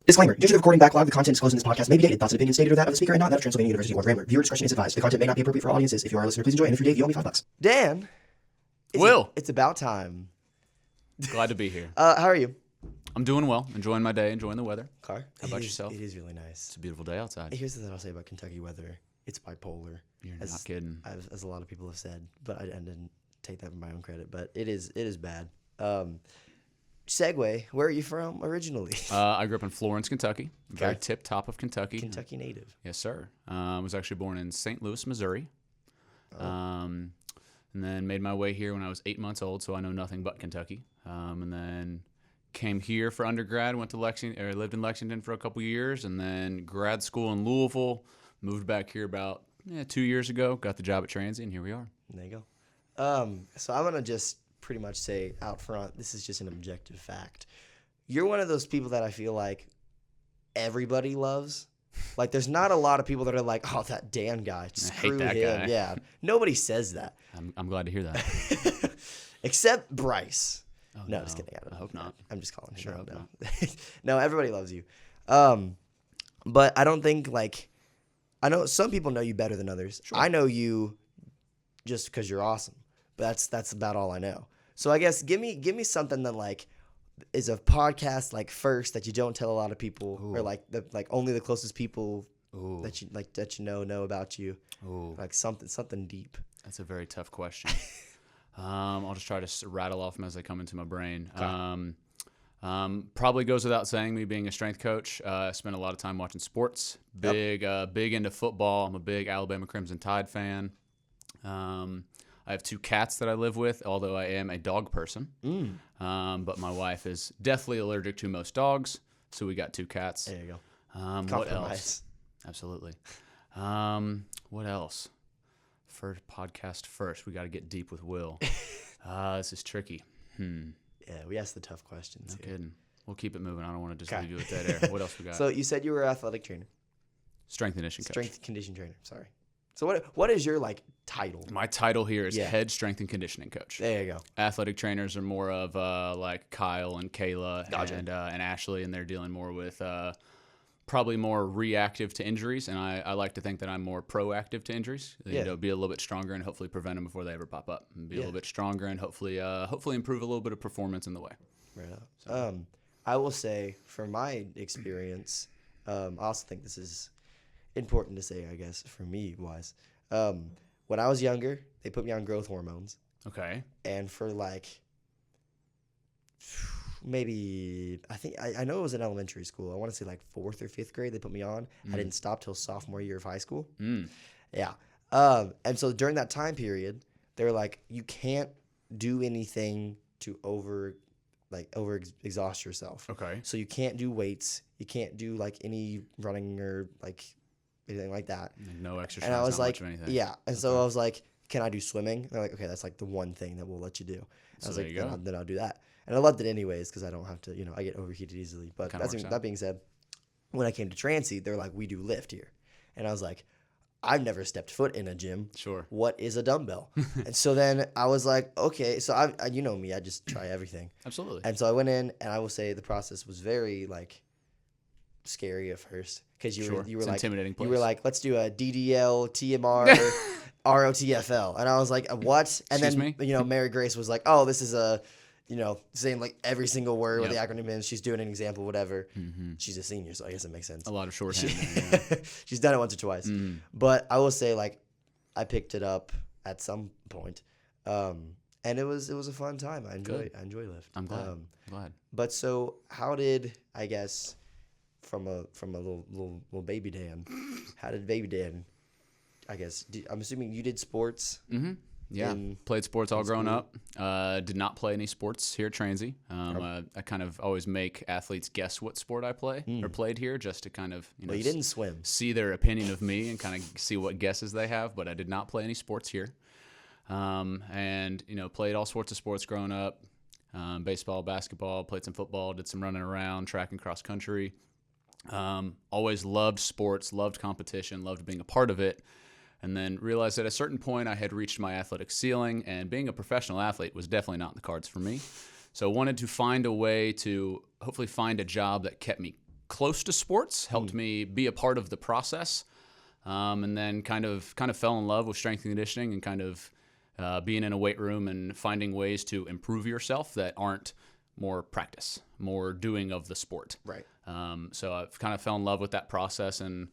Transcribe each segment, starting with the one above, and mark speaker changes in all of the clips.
Speaker 1: Disclaimer. Due to the recording backlog, the content disclosed in this podcast may be dated. Thoughts and opinions stated are that of the speaker and not that of Transylvania University or the Rambler. Viewer discretion is advised. The content may not be appropriate for all audiences. If you are a listener, please enjoy. And if you're Dave, you owe me $5.
Speaker 2: Dan.
Speaker 3: Will.
Speaker 2: It's about time.
Speaker 3: Glad to be here.
Speaker 2: How are you?
Speaker 3: I'm doing well. Enjoying my day. Enjoying the weather.
Speaker 2: Car?
Speaker 3: How about yourself?
Speaker 2: It is really nice.
Speaker 3: It's a beautiful day outside.
Speaker 2: Here's the thing I'll say about Kentucky weather. It's bipolar.
Speaker 3: You're not kidding.
Speaker 2: As a lot of people have said, but I didn't take that for my own credit. But it is bad. Segue, where are you from originally?
Speaker 3: I grew up in Florence, Kentucky. Very tip top of Kentucky.
Speaker 2: Kentucky native.
Speaker 3: Yes, sir. I was actually born in St. Louis, Missouri. And then made my way here when I was 8 months old, so I know nothing but Kentucky. And then came here for undergrad, went to Lexington, or lived in Lexington for a couple years, and then grad school in Louisville. Moved back here about 2 years ago. Got the job at Transy, and here we are.
Speaker 2: There you go. So I'm gonna just pretty much say out front, this is just an objective fact. You're one of those people that I feel like everybody loves. Like, there's not a lot of people that are like, oh, that Dan guy, screw
Speaker 3: hate that
Speaker 2: him.
Speaker 3: guy.
Speaker 2: Yeah, nobody says that.
Speaker 3: I'm glad to hear that.
Speaker 2: Except Bryce.
Speaker 3: Oh,
Speaker 2: no, just kidding.
Speaker 3: I hope not.
Speaker 2: I'm just calling him.
Speaker 3: Sure
Speaker 2: out
Speaker 3: hope
Speaker 2: now. No, everybody loves you. But I don't think, like, I know some people know you better than others.
Speaker 3: Sure.
Speaker 2: I know you just because you're awesome. But that's about all I know. So I guess give me something that, like, is a podcast, like, first that you don't tell a lot of people.
Speaker 3: Ooh.
Speaker 2: Or like only the closest people
Speaker 3: Ooh.
Speaker 2: that you know about you.
Speaker 3: Ooh.
Speaker 2: Like something deep.
Speaker 3: That's a very tough question. I'll just try to rattle off them as they come into my brain.
Speaker 2: Okay.
Speaker 3: Probably goes without saying, me being a strength coach, I spent a lot of time watching sports. Big into football. I'm a big Alabama Crimson Tide fan. I have 2 cats that I live with, although I am a dog person. But my wife is deathly allergic to most dogs, so we got 2 cats.
Speaker 2: There you go.
Speaker 3: What else? Absolutely. What else? For podcast first, we got to get deep with Will. This is tricky.
Speaker 2: Yeah, we asked the tough questions.
Speaker 3: No
Speaker 2: here.
Speaker 3: kidding. We'll keep it moving. I don't want to just leave you with dead air. What else we got?
Speaker 2: So you said you were an athletic trainer.
Speaker 3: Strength and conditioning coach.
Speaker 2: Strength and conditioning trainer. Sorry. So what is your, like, title?
Speaker 3: My title here is head strength and conditioning coach.
Speaker 2: There you go.
Speaker 3: Athletic trainers are more of like Kyle and Kayla
Speaker 2: Gotcha.
Speaker 3: and Ashley, and they're dealing more with probably more reactive to injuries. And I like to think that I'm more proactive to injuries.
Speaker 2: Yeah.
Speaker 3: You know, be a little bit stronger and hopefully prevent them before they ever pop up. And be a little bit stronger and hopefully improve a little bit of performance in the way.
Speaker 2: Right on. I will say, from my experience, I also think this is important to say, I guess, for me wise. When I was younger, they put me on growth hormones.
Speaker 3: Okay.
Speaker 2: And for, like, maybe, I know it was in elementary school. I want to say like 4th or 5th grade they put me on. I didn't stop till sophomore year of high school. Yeah. And so during that time period, they were like, you can't do anything to over exhaust yourself.
Speaker 3: Okay.
Speaker 2: So you can't do weights. You can't do, like, any running or, like, anything like that.
Speaker 3: No exercise.
Speaker 2: And I was
Speaker 3: not
Speaker 2: like,
Speaker 3: much of anything.
Speaker 2: yeah. And so I was like, can I do swimming? And they're like, okay, that's, like, the one thing that we'll let you do. And
Speaker 3: So
Speaker 2: I was
Speaker 3: there
Speaker 2: like,
Speaker 3: you go.
Speaker 2: then I'll do that. And I loved it anyways because I don't have to, I get overheated easily. But
Speaker 3: Kinda works out.
Speaker 2: that being said, when I came to Transy, they're like, we do lift here. And I was like, I've never stepped foot in a gym.
Speaker 3: Sure.
Speaker 2: What is a dumbbell? And so then I was like, okay. So I you know me, I just try everything.
Speaker 3: Absolutely.
Speaker 2: And so I went in, and I will say the process was very, like, scary at first because you were
Speaker 3: It's
Speaker 2: like
Speaker 3: intimidating place.
Speaker 2: you were like, let's do a DDL, TMR, ROTFL, and I was like, what? And
Speaker 3: Excuse
Speaker 2: then
Speaker 3: me?
Speaker 2: Mary Grace was like, oh, this is a saying, like, every single word with the
Speaker 3: Yep.
Speaker 2: acronym in. She's doing an example, whatever. She's a senior, so I guess it makes sense.
Speaker 3: A lot of shorthand there, yeah.
Speaker 2: She's done it once or twice. But I will say, like, I picked it up at some point, and it was a fun time. I enjoy lift.
Speaker 3: I'm glad.
Speaker 2: But so how did, I guess, from a little baby Dan, how did baby Dan, I guess, I'm assuming you did sports?
Speaker 3: Mm-hmm. Yeah, played sports all growing
Speaker 2: school?
Speaker 3: up. Did not play any sports here at Transy. I kind of always make athletes guess what sport I play or played here, just to kind of
Speaker 2: Well, you didn't swim.
Speaker 3: see their opinion of me and kind of see what guesses they have. But I did not play any sports here, and played all sorts of sports growing up. Baseball, basketball, played some football, did some running around, track and cross country. Always loved sports, loved competition, loved being a part of it. And then realized at a certain point I had reached my athletic ceiling, and being a professional athlete was definitely not in the cards for me. So I wanted to find a way to hopefully find a job that kept me close to sports, helped me be a part of the process, and then kind of fell in love with strength and conditioning and kind of being in a weight room and finding ways to improve yourself that aren't more practice, more doing of the sport.
Speaker 2: Right.
Speaker 3: So I've kind of fell in love with that process and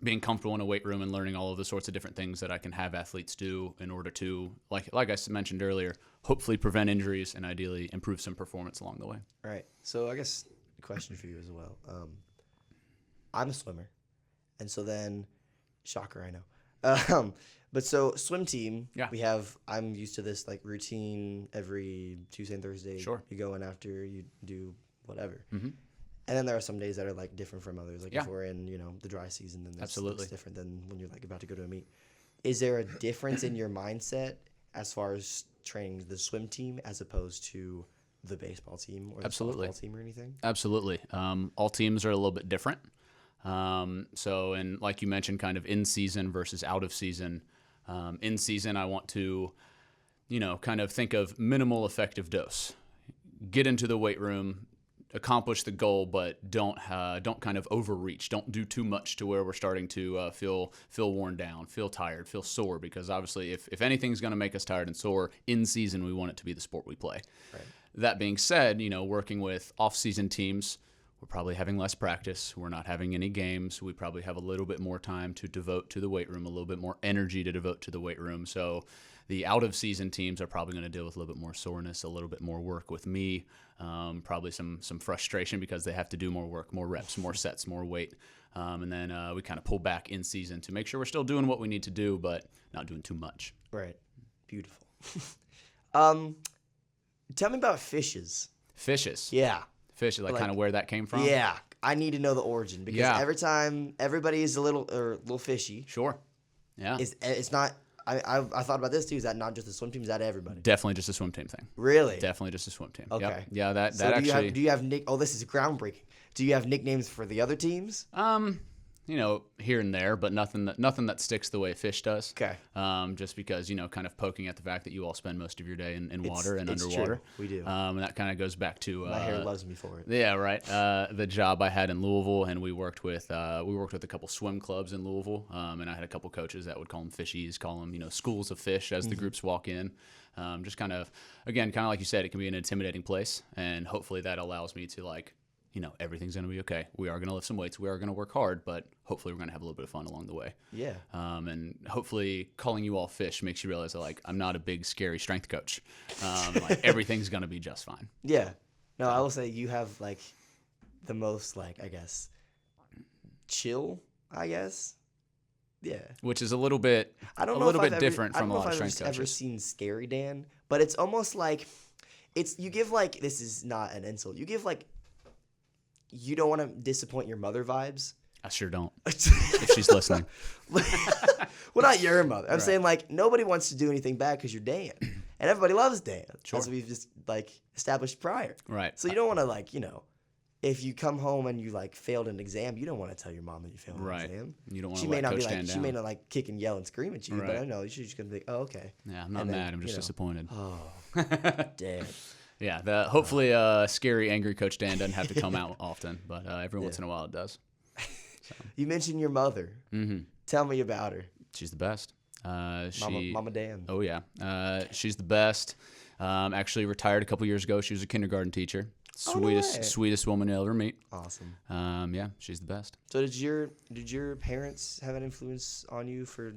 Speaker 3: being comfortable in a weight room and learning all of the sorts of different things that I can have athletes do in order to, like I mentioned earlier, hopefully prevent injuries and ideally improve some performance along the way.
Speaker 2: Right. So I guess a question for you as well. I'm a swimmer, and so then, shocker, I know. But so swim team,
Speaker 3: Yeah.
Speaker 2: I'm used to this like routine every Tuesday and Thursday.
Speaker 3: Sure.
Speaker 2: You go in after you do whatever.
Speaker 3: Mm-hmm.
Speaker 2: And then there are some days that are like different from others. Like
Speaker 3: Yeah.
Speaker 2: if we're in, the dry season, then
Speaker 3: Absolutely.
Speaker 2: it's different than when you're like about to go to a meet. Is there a difference in your mindset as far as training the swim team as opposed to the baseball team or the
Speaker 3: Absolutely.
Speaker 2: softball team or anything?
Speaker 3: Absolutely. All teams are a little bit different. So, and like you mentioned, kind of in season versus out of season. In season, I want to, kind of think of minimal effective dose. Get into the weight room, accomplish the goal, but don't kind of overreach. Don't do too much to where we're starting to feel worn down, feel tired, feel sore. Because obviously, if anything's going to make us tired and sore in season, we want it to be the sport we play.
Speaker 2: Right.
Speaker 3: That being said, working with off-season teams, we're probably having less practice. We're not having any games. We probably have a little bit more time to devote to the weight room, a little bit more energy to devote to the weight room. So the out-of-season teams are probably going to deal with a little bit more soreness, a little bit more work with me, probably some frustration because they have to do more work, more reps, more sets, more weight. And then we kind of pull back in season to make sure we're still doing what we need to do, but not doing too much.
Speaker 2: Right. Beautiful. Tell me about fishes.
Speaker 3: Fishes.
Speaker 2: Yeah.
Speaker 3: Fishes, like kind of where that came from?
Speaker 2: Yeah. I need to know the origin because every time everybody is a little fishy.
Speaker 3: Sure. Yeah.
Speaker 2: It's not. I thought about this too. Is that not just the swim team? Is that everybody?
Speaker 3: Definitely just a swim team thing.
Speaker 2: Really?
Speaker 3: Definitely just a swim team.
Speaker 2: Okay.
Speaker 3: Yep. Yeah, that
Speaker 2: So
Speaker 3: actually.
Speaker 2: do you have Oh, this is groundbreaking. Do you have nicknames for the other teams?
Speaker 3: Here and there, but nothing that sticks the way fish does.
Speaker 2: Okay.
Speaker 3: Just because, kind of poking at the fact that you all spend most of your day in water and
Speaker 2: it's
Speaker 3: underwater.
Speaker 2: True. We do.
Speaker 3: And that kind of goes back to
Speaker 2: My hair loves me for it.
Speaker 3: Yeah, right. The job I had in Louisville, and we worked with a couple swim clubs in Louisville, and I had a couple coaches that would call them fishies, call them schools of fish as the groups walk in. Just kind of like you said, it can be an intimidating place, and hopefully that allows me to everything's going to be okay. We are going to lift some weights. We are going to work hard, but hopefully we're going to have a little bit of fun along the way.
Speaker 2: Yeah.
Speaker 3: And hopefully calling you all fish makes you realize that, I'm not a big, scary strength coach. Everything's going to be just fine.
Speaker 2: Yeah. No, I will say you have, the most, I guess, chill, I guess. Yeah.
Speaker 3: Which is a little bit different from a lot of strength coaches.
Speaker 2: I don't know if I've ever seen Scary Dan, but it's almost like you give, this is not an insult. You give, you don't want to disappoint your mother vibes.
Speaker 3: I sure don't. If she's listening.
Speaker 2: Well, not your mother. I'm saying nobody wants to do anything bad because you're Dan, and everybody loves Dan.
Speaker 3: Sure.
Speaker 2: That's what we've just established prior.
Speaker 3: Right.
Speaker 2: So you don't want to if you come home and you failed an exam, you don't want to tell your mom that you failed an exam.
Speaker 3: You don't want
Speaker 2: She
Speaker 3: to
Speaker 2: may
Speaker 3: let
Speaker 2: not
Speaker 3: Coach
Speaker 2: be
Speaker 3: stand down.
Speaker 2: She may not kick and yell and scream at you,
Speaker 3: Right.
Speaker 2: but I know she's just gonna be oh okay.
Speaker 3: Yeah, I'm not mad. I'm just disappointed.
Speaker 2: Oh, Dan.
Speaker 3: Yeah, hopefully scary, angry Coach Dan doesn't have to come out often, but every once in a while it does. So.
Speaker 2: You mentioned your mother.
Speaker 3: Mm-hmm.
Speaker 2: Tell me about her.
Speaker 3: She's the best.
Speaker 2: Mama Dan.
Speaker 3: Oh, yeah. She's the best. Actually retired a couple years ago. She was a kindergarten teacher. Sweetest woman you'll ever meet.
Speaker 2: Awesome.
Speaker 3: Yeah, she's the best.
Speaker 2: So did your parents have an influence on you for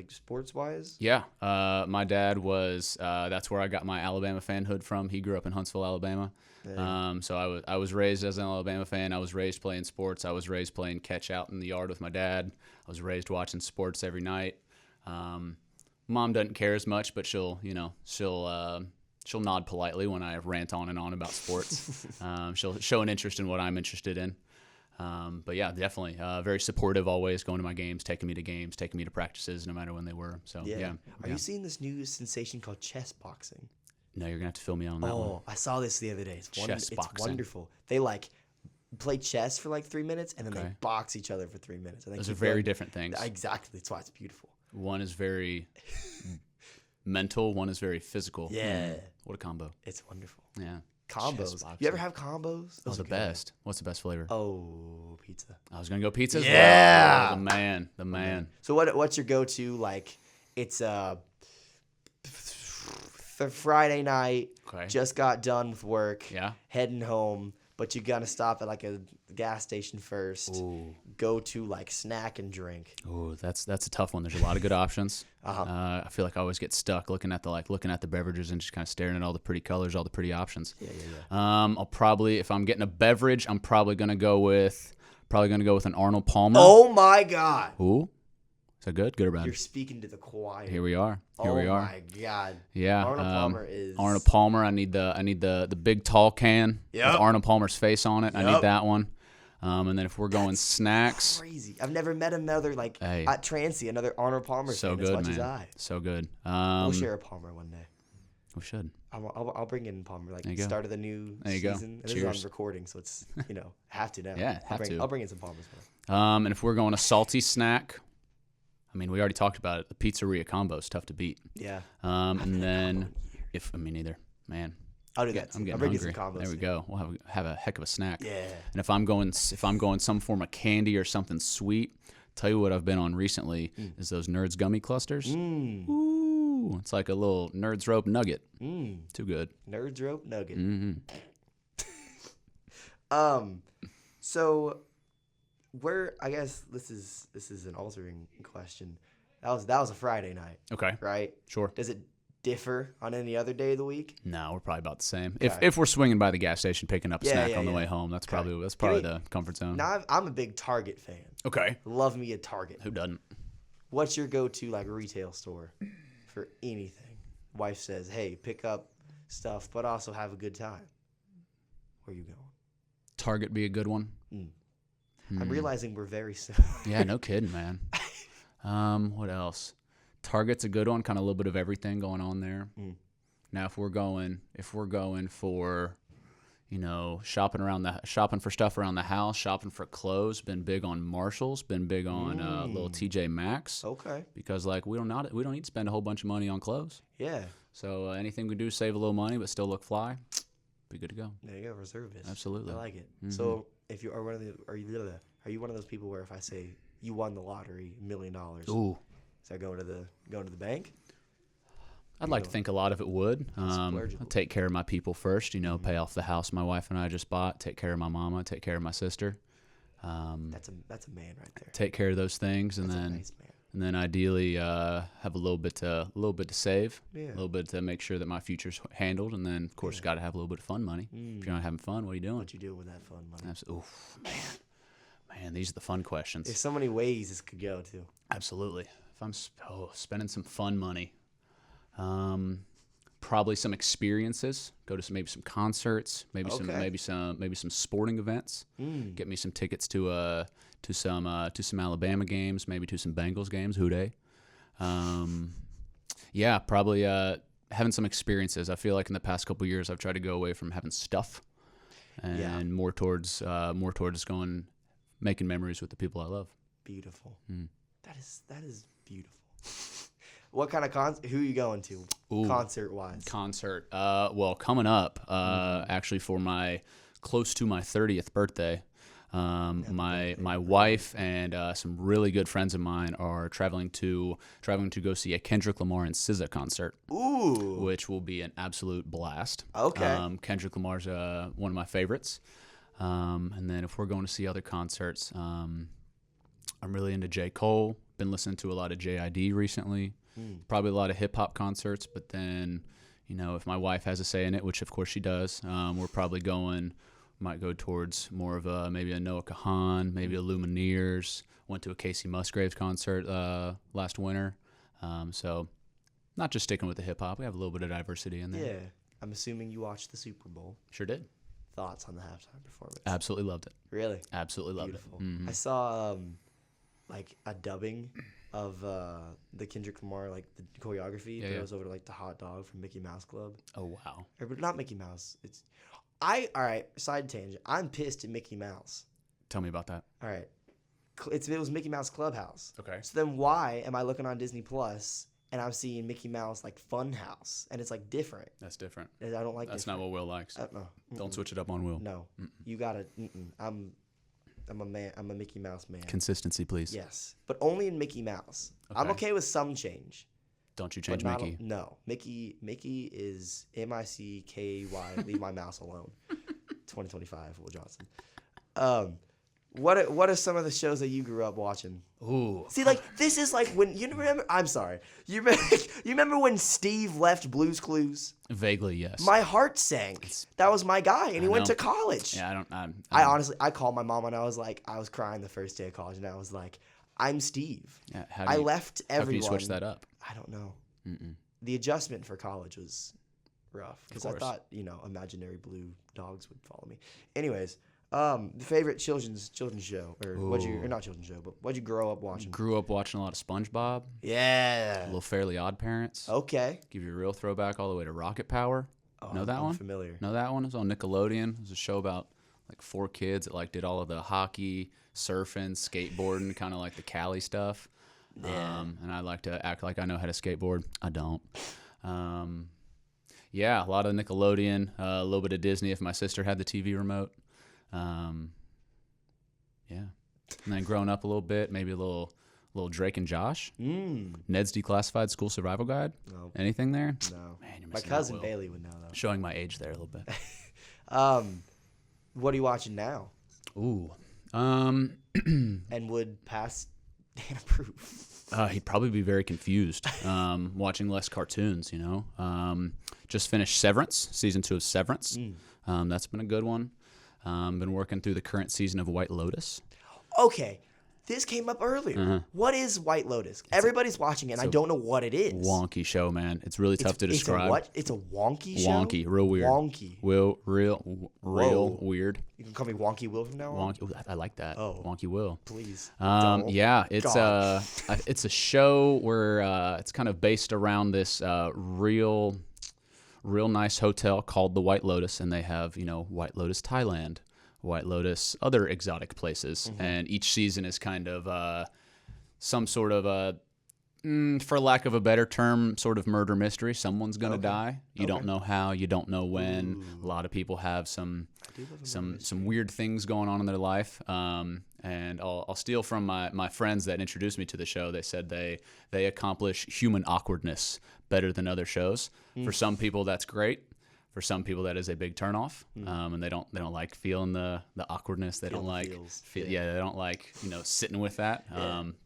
Speaker 2: sports wise?
Speaker 3: Yeah. My dad was that's where I got my Alabama fanhood from. He grew up in Huntsville, Alabama. So I was raised as an Alabama fan. I was raised playing sports. I was raised playing catch out in the yard with my dad. I was raised watching sports every night. Mom doesn't care as much, but she'll nod politely when I rant on and on about sports. She'll show an interest in what I'm interested in. But yeah, definitely very supportive, always going to my games, taking me to practices, no matter when they were. So yeah.
Speaker 2: Are you seeing this new sensation called chess boxing?
Speaker 3: No, you're gonna have to fill me on that one.
Speaker 2: Oh, I saw this the other day. It's
Speaker 3: Chess boxing.
Speaker 2: wonderful. They play chess for 3 minutes and then they box each other for 3 minutes. And
Speaker 3: those are very different things.
Speaker 2: Exactly. That's why it's beautiful.
Speaker 3: One is very mental. One is very physical.
Speaker 2: Yeah.
Speaker 3: What a combo.
Speaker 2: It's wonderful.
Speaker 3: Yeah.
Speaker 2: Combos.
Speaker 3: box
Speaker 2: You ever
Speaker 3: of-
Speaker 2: have combos?
Speaker 3: Oh,
Speaker 2: Those
Speaker 3: the
Speaker 2: are good.
Speaker 3: best. What's the best flavor?
Speaker 2: Oh, pizza.
Speaker 3: I was gonna go pizza. As
Speaker 2: Yeah.
Speaker 3: well. Oh, the man.
Speaker 2: So what's your go-to? Like, it's Friday night.
Speaker 3: Okay.
Speaker 2: Just got done with work.
Speaker 3: Yeah.
Speaker 2: Heading home, but you gotta stop at like a gas station first.
Speaker 3: Ooh.
Speaker 2: Go to like snack and drink.
Speaker 3: Ooh, that's a tough one. There's a lot of good options.
Speaker 2: Uh-huh.
Speaker 3: I feel like I always get stuck looking at the beverages and just kind of staring at all the pretty colors, all the pretty options.
Speaker 2: Yeah.
Speaker 3: I'll probably, if I'm getting a beverage, I'm probably gonna go with an Arnold Palmer.
Speaker 2: Oh my God!
Speaker 3: Ooh, is that good? Good or bad?
Speaker 2: You're speaking to the choir.
Speaker 3: Here we are. Here we
Speaker 2: Oh
Speaker 3: are.
Speaker 2: my God!
Speaker 3: Yeah.
Speaker 2: Arnold Palmer is
Speaker 3: Arnold Palmer. I need the big tall can
Speaker 2: Yep.
Speaker 3: with Arnold Palmer's face on it. I
Speaker 2: Yep.
Speaker 3: need that one. And then if we're going snacks,
Speaker 2: crazy. I've never met another like
Speaker 3: Hey.
Speaker 2: at Transy, another Arnold Palmer
Speaker 3: so
Speaker 2: fan as
Speaker 3: good,
Speaker 2: much as
Speaker 3: man.
Speaker 2: I.
Speaker 3: So good.
Speaker 2: We'll share a Palmer one day.
Speaker 3: We should.
Speaker 2: I'll bring in Palmer like
Speaker 3: There you go.
Speaker 2: start of the new
Speaker 3: There you go.
Speaker 2: season. And this is
Speaker 3: Cheers.
Speaker 2: on recording, so it's have to now.
Speaker 3: Yeah, have to.
Speaker 2: I'll bring in some Palmers.
Speaker 3: And if we're going a salty snack, I mean, we already talked about it. The pizzeria combo is tough to beat.
Speaker 2: Yeah.
Speaker 3: And then me neither, man.
Speaker 2: I'll do that.
Speaker 3: I'm getting
Speaker 2: I'll bring
Speaker 3: hungry.
Speaker 2: you some combos.
Speaker 3: There we go. We'll have a heck of a snack.
Speaker 2: Yeah.
Speaker 3: And if I'm going some form of candy or something sweet, tell you what I've been on recently is those Nerds gummy clusters. Ooh, it's like a little Nerds rope nugget. Too good.
Speaker 2: Nerds rope nugget.
Speaker 3: Mm-hmm.
Speaker 2: So I guess this is an altering question. That was a Friday night,
Speaker 3: Okay.
Speaker 2: right?
Speaker 3: Sure.
Speaker 2: Does it differ on any other day of the week?
Speaker 3: No, we're probably about the same.
Speaker 2: Okay.
Speaker 3: If we're swinging by the gas station picking up a
Speaker 2: Yeah,
Speaker 3: snack
Speaker 2: yeah,
Speaker 3: on the
Speaker 2: yeah.
Speaker 3: way home, that's
Speaker 2: Okay.
Speaker 3: probably
Speaker 2: Give me-
Speaker 3: the comfort zone.
Speaker 2: Now I'm a big Target fan.
Speaker 3: Okay.
Speaker 2: Love me a Target.
Speaker 3: Who doesn't?
Speaker 2: What's your go-to like retail store for anything? Wife says, "Hey, pick up stuff, but also have a good time." Where you going?
Speaker 3: Target be a good one.
Speaker 2: I'm realizing we're very similar.
Speaker 3: Yeah, no kidding, man. What else? Target's a good one. Kind of a little bit of everything going on there. Now, if we're going for, shopping for stuff around the house, shopping for clothes, been big on Marshalls, been big on little TJ Maxx.
Speaker 2: Okay.
Speaker 3: Because we don't need to spend a whole bunch of money on clothes.
Speaker 2: Yeah.
Speaker 3: So anything we do, save a little money, but still look fly, be good to go.
Speaker 2: There you go, reservist.
Speaker 3: Absolutely.
Speaker 2: I like it. So, if you are one of the, are you one of those people where if I say you won the lottery, $1 million,
Speaker 3: Ooh.
Speaker 2: is that going to the bank?
Speaker 3: I'd like to think a lot of it would.
Speaker 2: Splurgeable.
Speaker 3: I'd take care of my people first, pay off the house my wife and I just bought, take care of my mama, take care of my sister.
Speaker 2: That's a man right there.
Speaker 3: Take care of those things, and
Speaker 2: That's a
Speaker 3: then
Speaker 2: nice man.
Speaker 3: and then ideally have a little bit to save,
Speaker 2: Yeah.
Speaker 3: a little bit to make sure that my future's handled, and then of course got to have a little bit of fun money. If you're not having fun, what are you doing?
Speaker 2: What you do with that fun money?
Speaker 3: Oof, man, these are the fun questions.
Speaker 2: There's so many ways this could go to.
Speaker 3: Absolutely. If I'm spending some fun money, probably some experiences. Go to maybe some concerts, maybe some sporting events. Get me some tickets to some Alabama games, maybe to some Bengals games. Who dey? Yeah, probably having some experiences. I feel like in the past couple of years, I've tried to go away from having stuff and more towards going making memories with the people I love.
Speaker 2: Beautiful. That is beautiful. What kind of who are you going to? Concert wise.
Speaker 3: Concert. Well, coming up, actually for close to my 30th birthday, my wife and some really good friends of mine are traveling to go see a Kendrick Lamar and SZA concert.
Speaker 2: Ooh.
Speaker 3: Which will be an absolute blast.
Speaker 2: Okay.
Speaker 3: Kendrick Lamar's one of my favorites. And then if we're going to see other concerts, I'm really into J. Cole. Been listening to a lot of JID recently. Probably a lot of hip hop concerts, but then, if my wife has a say in it, which of course she does, we're probably might go towards more of maybe a Noah Kahan, maybe a Lumineers. Went to a Casey Musgraves concert last winter. So not just sticking with the hip hop. We have a little bit of diversity in there.
Speaker 2: Yeah. I'm assuming you watched the Super Bowl.
Speaker 3: Sure did.
Speaker 2: Thoughts on the halftime performance?
Speaker 3: Absolutely loved it.
Speaker 2: Really?
Speaker 3: Absolutely loved
Speaker 2: Beautiful.
Speaker 3: it.
Speaker 2: I saw like a dubbing of the Kendrick Lamar like the choreography. It goes over to like the hot dog from Mickey Mouse Club.
Speaker 3: Oh wow.
Speaker 2: Or not Mickey Mouse. All right. Side tangent. I'm pissed at Mickey Mouse.
Speaker 3: Tell me about that.
Speaker 2: All right. It was Mickey Mouse Clubhouse.
Speaker 3: Okay.
Speaker 2: So then why am I looking on Disney Plus and I'm seeing Mickey Mouse like Fun House, and it's like different.
Speaker 3: That's different.
Speaker 2: I don't like.
Speaker 3: That's
Speaker 2: different.
Speaker 3: not what Will likes.
Speaker 2: No.
Speaker 3: Don't switch it up on Will.
Speaker 2: No, you gotta. I'm a man. I'm a Mickey Mouse man.
Speaker 3: Consistency, please.
Speaker 2: Yes, but only in Mickey Mouse. I'm
Speaker 3: Okay.
Speaker 2: okay with some change.
Speaker 3: Don't you change
Speaker 2: but not
Speaker 3: Mickey.
Speaker 2: No, Mickey is Mickey. Leave my mouse alone. 2025, Will Johnson. What are some of the shows that you grew up watching?
Speaker 3: Ooh.
Speaker 2: See, like this is like when you remember. I'm sorry. You remember when Steve left Blue's Clues?
Speaker 3: Vaguely, yes.
Speaker 2: My heart sank. That was my guy, and he went
Speaker 3: know.
Speaker 2: to college.
Speaker 3: Yeah,
Speaker 2: I honestly, I called my mom and I was crying the first day of college, and I was like, I'm Steve.
Speaker 3: Yeah,
Speaker 2: I left everyone.
Speaker 3: How can you switch that up?
Speaker 2: I don't know. The adjustment for college was rough because I thought imaginary blue dogs would follow me. Anyways, the favorite children's show or not children's show, but what'd you grow up watching?
Speaker 3: Grew up watching a lot of SpongeBob.
Speaker 2: Yeah.
Speaker 3: Little Fairly Odd Parents.
Speaker 2: Okay.
Speaker 3: Give you a real throwback all the way to Rocket Power. Know that
Speaker 2: I'm
Speaker 3: one?
Speaker 2: familiar.
Speaker 3: Know that one? It was on Nickelodeon. It was a show about like 4 kids that like did all of the hockey, surfing, skateboarding, kind of like the Cali stuff.
Speaker 2: Yeah.
Speaker 3: And I like to act like I know how to skateboard. I don't. Yeah, a lot of Nickelodeon, a little bit of Disney if my sister had the TV remote. Yeah. And then growing up a little bit, maybe a little Drake and Josh. Ned's Declassified School Survival Guide.
Speaker 2: No.
Speaker 3: Anything there?
Speaker 2: No.
Speaker 3: Man, you're
Speaker 2: My
Speaker 3: missing
Speaker 2: cousin
Speaker 3: out, Will.
Speaker 2: Bailey would know though.
Speaker 3: Showing my age there a little bit.
Speaker 2: What are you watching now?
Speaker 3: Ooh.
Speaker 2: And would pass Dan approve?
Speaker 3: He'd probably be very confused watching less cartoons, Just finished Severance, season 2 of Severance. That's been a good one. Been working through the current season of White Lotus.
Speaker 2: Okay. This came up earlier. What is White Lotus? Everybody's watching it, and I don't know what it is.
Speaker 3: Wonky show, man. It's really tough to describe.
Speaker 2: It's a what? It's a wonky show?
Speaker 3: Wonky, real weird.
Speaker 2: Wonky.
Speaker 3: Real weird.
Speaker 2: You can call me Wonky Will from now on?
Speaker 3: Wonky. Ooh, I like that.
Speaker 2: Oh.
Speaker 3: Wonky Will.
Speaker 2: Please.
Speaker 3: Yeah, it's
Speaker 2: God.
Speaker 3: it's a show where it's kind of based around this real nice hotel called the White Lotus, and they have White Lotus Thailand, White Lotus other exotic places, and each season is kind of some sort of for lack of a better term, sort of murder mystery. Someone's gonna die. You don't know how. You don't know when. A lot of people have some weird things going on in their life. And I'll steal from my friends that introduced me to the show. They said they accomplish human awkwardness better than other shows. For some people, that's great. For some people, that is a big turnoff, and they don't like feeling the awkwardness. They don't like they don't like sitting with that.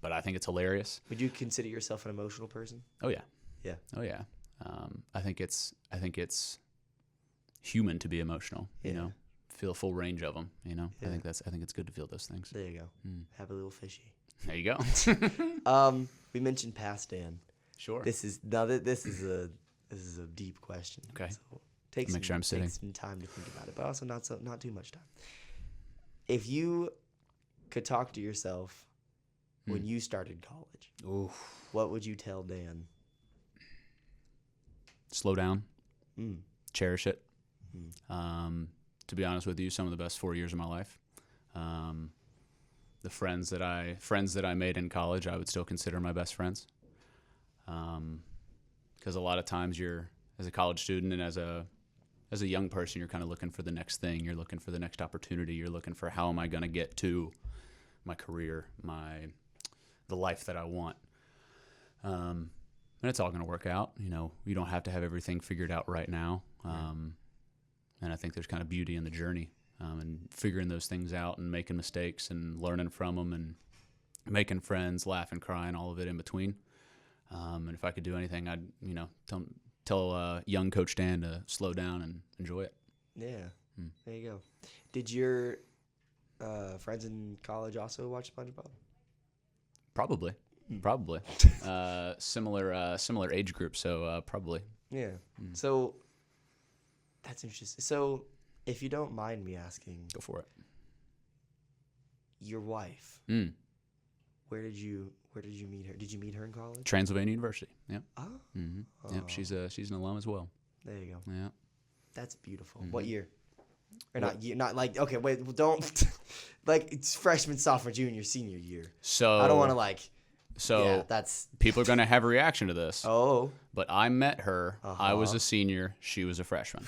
Speaker 3: But I think it's hilarious.
Speaker 2: Would you consider yourself an emotional person?
Speaker 3: Oh yeah,
Speaker 2: Yeah.
Speaker 3: oh yeah. I think it's human to be emotional. Feel a full range of them.
Speaker 2: Yeah.
Speaker 3: I think it's good to feel those things.
Speaker 2: There you go. Have a little fishy.
Speaker 3: There you go.
Speaker 2: We mentioned past Dan.
Speaker 3: Sure.
Speaker 2: This is a deep question.
Speaker 3: Okay.
Speaker 2: So take
Speaker 3: sure I'm sitting.
Speaker 2: some time to think about it, but also not too much time. If you could talk to yourself when you started college, what would you tell Dan?
Speaker 3: Slow down. Cherish it. To be honest with you, some of the best 4 years of my life. The friends that I made in college, I would still consider my best friends. Because a lot of times as a college student and as a young person, you're kind of looking for the next thing. You're looking for the next opportunity. You're looking for how am I going to get to my career, the life that I want. And it's all going to work out. You don't have to have everything figured out right now. And I think there's kind of beauty in the journey and figuring those things out and making mistakes and learning from them and making friends, laughing, crying, all of it in between. And if I could do anything, I'd tell young Coach Dan to slow down and enjoy it. Yeah.
Speaker 2: There you go. Did your friends in college also watch SpongeBob?
Speaker 3: Probably. Similar age group, so probably.
Speaker 2: Yeah. So that's interesting. So if you don't mind me asking,
Speaker 3: go for it.
Speaker 2: Your wife. Where did you meet her? Did you meet her in college?
Speaker 3: Transylvania University. Yep.
Speaker 2: Oh.
Speaker 3: Yep. She's an alum as well.
Speaker 2: There you go.
Speaker 3: Yeah.
Speaker 2: That's beautiful. What year? Or not year? Not like okay. Wait. Don't like it's freshman, sophomore, junior, senior year.
Speaker 3: So
Speaker 2: I don't want to like
Speaker 3: So
Speaker 2: Yeah, that's.
Speaker 3: people are going to have a reaction to this.
Speaker 2: Oh.
Speaker 3: But I met her. I was a senior. She was a freshman.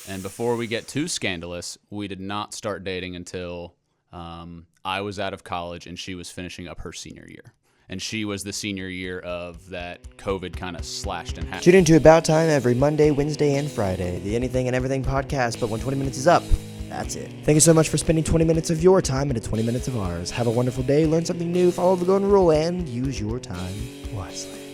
Speaker 3: And before we get too scandalous, we did not start dating until I was out of college and she was finishing up her senior year. And she was the senior year of that COVID kind of slashed in half.
Speaker 2: Tune into About Time every Monday, Wednesday, and Friday. The Anything and Everything podcast, but when 20 minutes is up, that's it. Thank you so much for spending 20 minutes of your time into 20 minutes of ours. Have a wonderful day, learn something new, follow the golden rule, and use your time wisely.